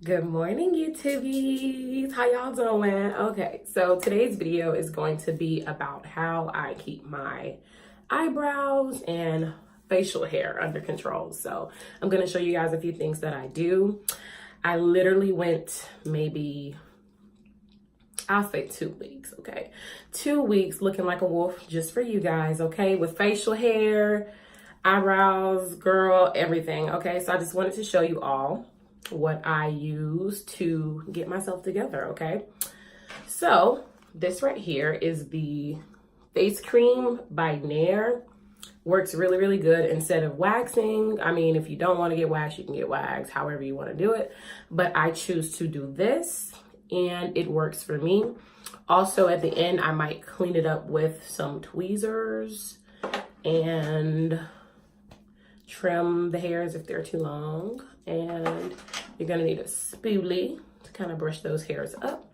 Good morning, YouTubies. How y'all doing? Okay, so today's video is going to be about how I keep my eyebrows and facial hair under control. So I'm going to show you guys a few things that I do. I literally went maybe, I'll say 2 weeks, okay? 2 weeks looking like a wolf just for you guys, okay? With facial hair, eyebrows, girl, everything, okay? So I just wanted to show you all what I use to get myself together, okay? So this right here is the face cream by Nair. Works really, really good instead of waxing. I mean, if you don't want to get waxed, you can get waxed, however you want to do it. But I choose to do this and it works for me. Also at the end, I might clean it up with some tweezers and trim the hairs if they're too long. And you're gonna need a spoolie to kind of brush those hairs up.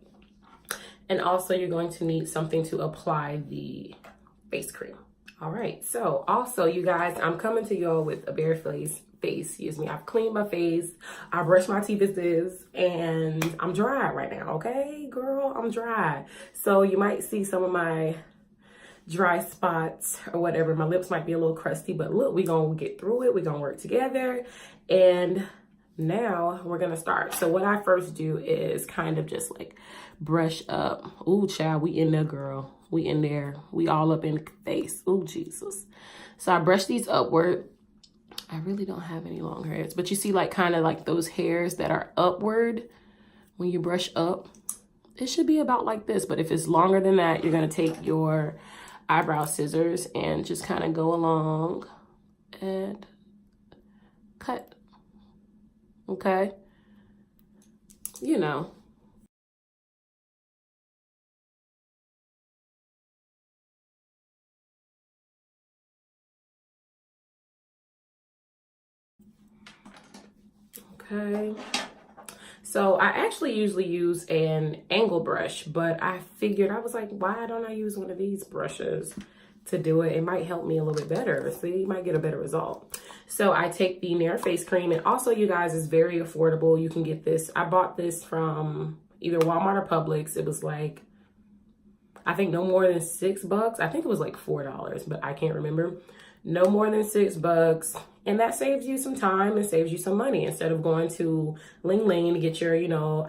And also you're going to need something to apply the face cream. All right, so also you guys, I'm coming to y'all with a bare face, excuse me. I've cleaned my face, I brushed my teeth as is, and I'm dry right now, okay? Girl, I'm dry. So you might see some of my dry spots or whatever. My lips might be a little crusty, but look, we're gonna get through it. We're gonna work together. And now we're gonna start. So what I first do is kind of just like brush up. Ooh, child, we in there, girl. We in there. We all up in the face. Ooh, Jesus. So I brush these upward. I really don't have any long hairs, but you see like kind of like those hairs that are upward when you brush up. It should be about like this, but if it's longer than that, you're gonna take your eyebrow scissors and just kind of go along and cut. Okay, you know. Okay, so I actually usually use an angle brush, but I figured, I was like, why don't I use one of these brushes to do it? It might help me a little bit better. So you might get a better result. So I take the Nair face cream, and also you guys, is very affordable. You can get this. I bought this from either Walmart or Publix. It was like, I think no more than $6. I think it was like $4, but I can't remember. No more than $6. And that saves you some time and saves you some money. Instead of going to Ling Ling to get your,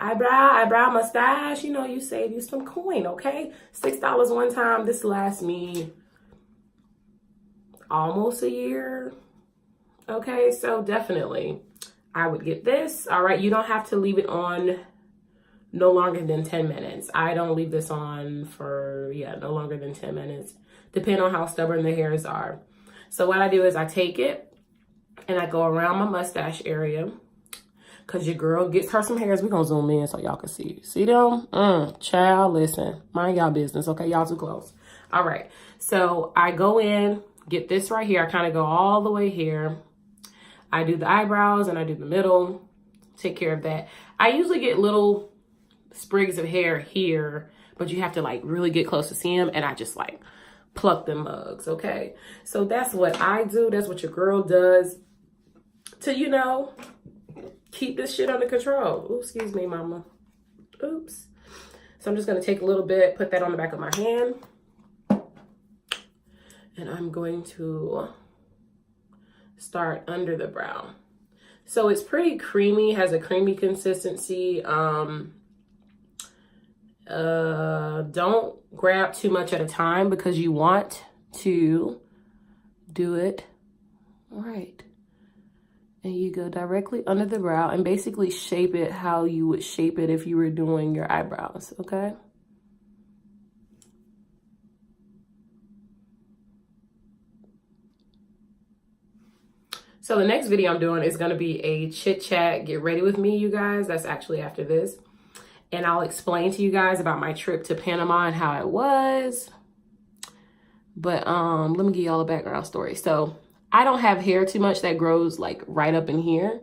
eyebrow mustache, you save you some coin, okay? $6 one time. This lasts me almost a year. Okay, so definitely I would get this. All right, you don't have to leave it on no longer than 10 minutes. I don't leave this on for, no longer than 10 minutes, depending on how stubborn the hairs are. So what I do is I take it and I go around my mustache area, because your girl gets her some hairs. We're going to zoom in so y'all can see. See them? Child, listen. Mind y'all business, okay? Y'all too close. All right. So I go in, get this right here. I kind of go all the way here. I do the eyebrows and I do the middle. Take care of that. I usually get little sprigs of hair here, but you have to like really get close to see them. And I just like pluck them mugs, okay? So that's what I do. That's what your girl does to, keep this shit under control. Ooh, excuse me, mama. Oops. So I'm just gonna take a little bit, put that on the back of my hand. And I'm going to start under the brow. So it's pretty creamy, has a creamy consistency. Don't grab too much at a time because you want to do it right. And you go directly under the brow and basically shape it how you would shape it if you were doing your eyebrows, okay? So the next video I'm doing is going to be a chit chat, get ready with me, you guys. That's actually after this. And I'll explain to you guys about my trip to Panama and how it was. But let me give y'all a background story. So I don't have hair too much that grows like right up in here.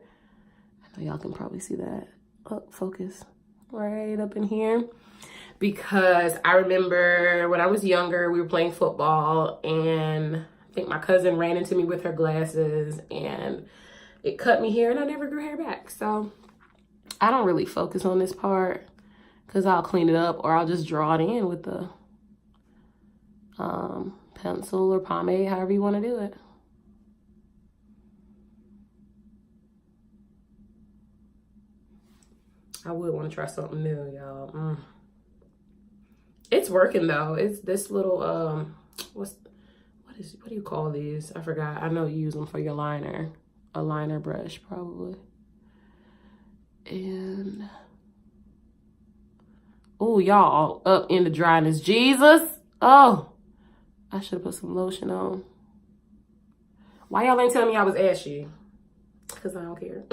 I know y'all can probably see that. Oh, focus. Right up in here. Because I remember when I was younger, we were playing football and I think my cousin ran into me with her glasses and it cut me here and I never grew hair back. So I don't really focus on this part because I'll clean it up or I'll just draw it in with the pencil or pomade, however you want to do it. I would want to try something new, y'all. It's working though. It's this little what do you call these? I forgot. I know you use them for your liner. A liner brush probably. And oh, y'all up in the dryness. Jesus. Oh, I should have put some lotion on. Why y'all ain't telling me I was ashy? Because I don't care.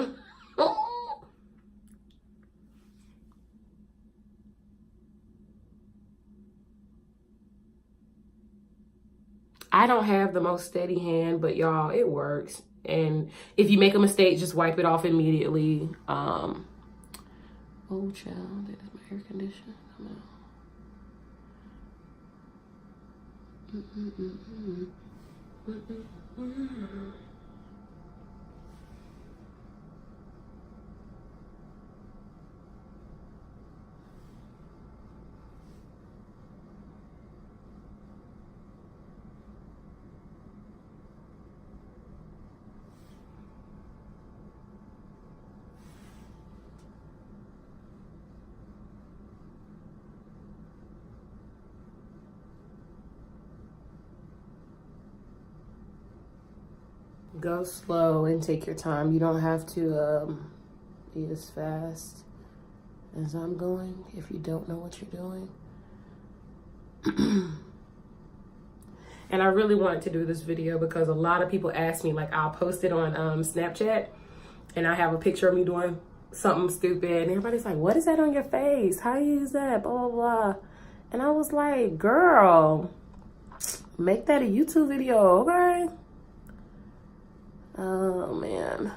I don't have the most steady hand, but y'all, it works. And if you make a mistake, just wipe it off immediately. Oh, child, that is my air conditioner. Come on. Go slow and take your time. You don't have to be as fast as I'm going if you don't know what you're doing. And I really wanted to do this video because a lot of people ask me, like I'll post it on Snapchat and I have a picture of me doing something stupid and everybody's like, what is that on your face? How do you use that? Blah, blah, blah. And I was like, girl, make that a YouTube video, okay? Oh, man.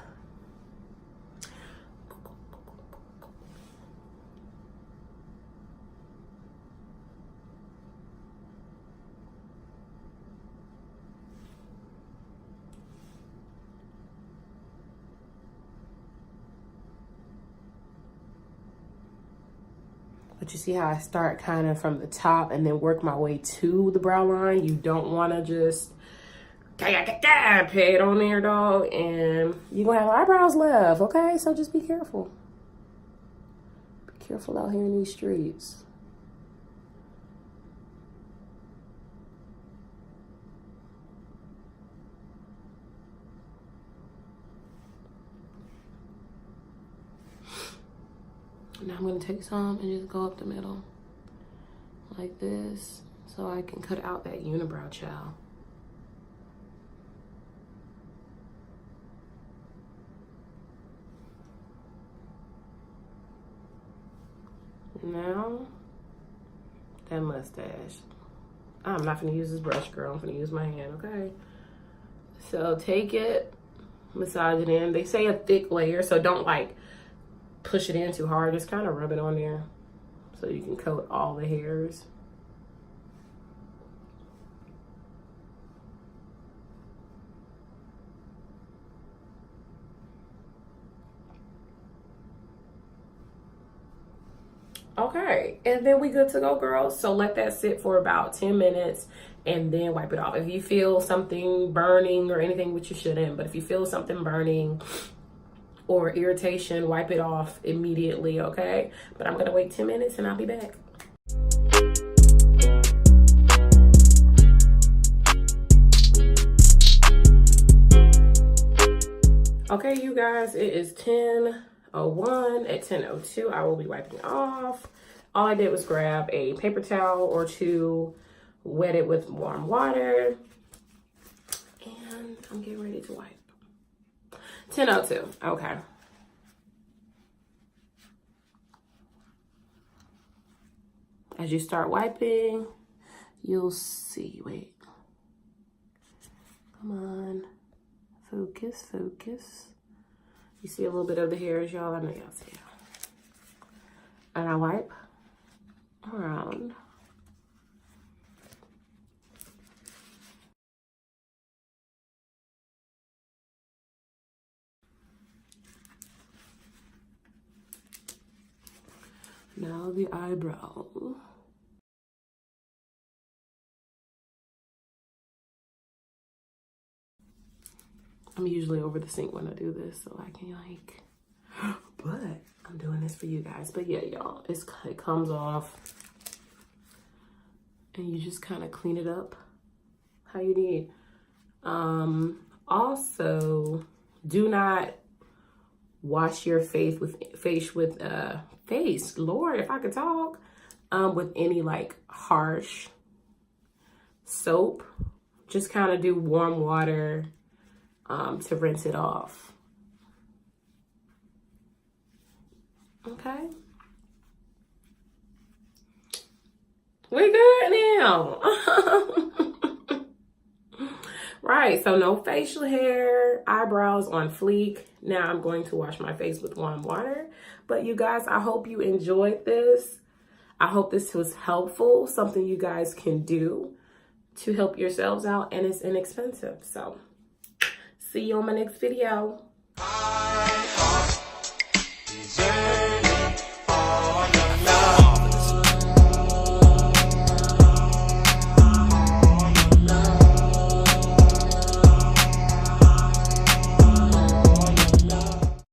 But you see how I start kind of from the top and then work my way to the brow line? You don't want to just pay it on there, dog, and you're gonna have eyebrows left, okay? So just be careful. Be careful out here in these streets. Now I'm gonna take some and just go up the middle like this so I can cut out that unibrow, child. Now, that mustache. I'm not gonna use this brush, girl. I'm gonna use my hand, okay? So take it, massage it in. They say a thick layer, so don't like push it in too hard. Just kind of rub it on there so you can coat all the hairs. Okay, and then we good to go, girls. So let that sit for about 10 minutes and then wipe it off. If you feel something burning or anything, which you shouldn't, but if you feel something burning or irritation, wipe it off immediately, okay? But I'm gonna wait 10 minutes and I'll be back. Okay, you guys, it is 10:01. At 10:02, I will be wiping off. All I did was grab a paper towel or two, wet it with warm water, and I'm getting ready to wipe. 10:02, okay. As you start wiping, you'll see, wait. Come on, focus, focus. You see a little bit of the hairs, y'all? I know y'all see it. And I wipe around. Now the eyebrow. I'm usually over the sink when I do this, so I can like, but I'm doing this for you guys. But yeah, y'all, it comes off and you just kind of clean it up how you need. Also, do not wash your face with Lord, if I could talk, with any like harsh soap. Just kind of do warm water to rinse it off. Okay. We good now. Right, so no facial hair, eyebrows on fleek. Now I'm going to wash my face with warm water. But you guys, I hope you enjoyed this. I hope this was helpful, something you guys can do to help yourselves out, and it's inexpensive. So see you on my next video. Bye.